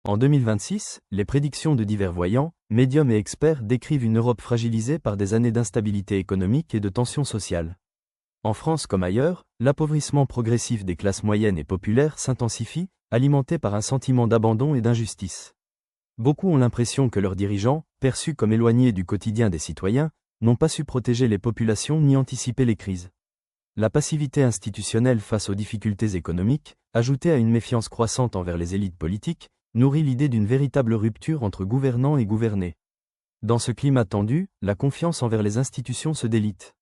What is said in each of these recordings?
En 2026, les prédictions de divers voyants, médiums et experts décrivent une Europe fragilisée par des années d'instabilité économique et de tensions sociales. En France comme ailleurs, l'appauvrissement progressif des classes moyennes et populaires s'intensifie, alimenté par un sentiment d'abandon et d'injustice. Beaucoup ont l'impression que leurs dirigeants, perçus comme éloignés du quotidien des citoyens, n'ont pas su protéger les populations ni anticiper les crises. La passivité institutionnelle face aux difficultés économiques, ajoutée à une méfiance croissante envers les élites politiques, nourrit l'idée d'une véritable rupture entre gouvernants et gouvernés. Dans ce climat tendu, la confiance envers les institutions se délite.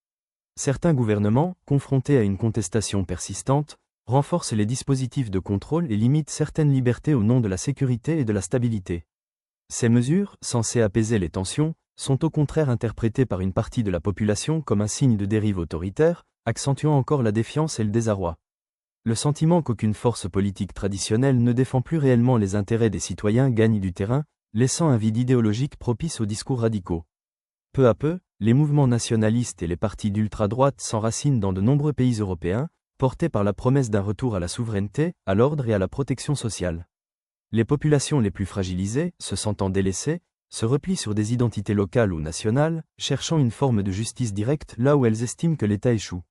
Certains gouvernements, confrontés à une contestation persistante, renforcent les dispositifs de contrôle et limitent certaines libertés au nom de la sécurité et de la stabilité. Ces mesures, censées apaiser les tensions, sont au contraire interprétées par une partie de la population comme un signe de dérive autoritaire, accentuant encore la défiance et le désarroi. Le sentiment qu'aucune force politique traditionnelle ne défend plus réellement les intérêts des citoyens gagne du terrain, laissant un vide idéologique propice aux discours radicaux. Peu à peu, les mouvements nationalistes et les partis d'ultra-droite s'enracinent dans de nombreux pays européens, portés par la promesse d'un retour à la souveraineté, à l'ordre et à la protection sociale. Les populations les plus fragilisées, se sentant délaissées, se replient sur des identités locales ou nationales, cherchant une forme de justice directe là où elles estiment que l'État échoue.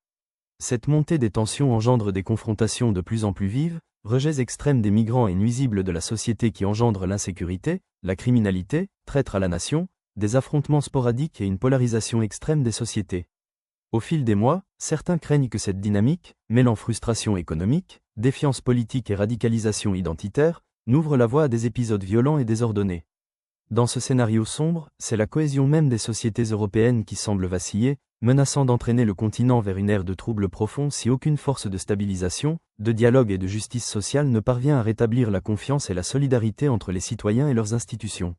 Cette montée des tensions engendre des confrontations de plus en plus vives, rejets extrêmes des migrants et nuisibles de la société qui engendrent l'insécurité, la criminalité, traître à la nation, des affrontements sporadiques et une polarisation extrême des sociétés. Au fil des mois, certains craignent que cette dynamique, mêlant frustration économique, défiance politique et radicalisation identitaire, n'ouvre la voie à des épisodes violents et désordonnés. Dans ce scénario sombre, c'est la cohésion même des sociétés européennes qui semble vaciller, menaçant d'entraîner le continent vers une ère de troubles profonds si aucune force de stabilisation, de dialogue et de justice sociale ne parvient à rétablir la confiance et la solidarité entre les citoyens et leurs institutions.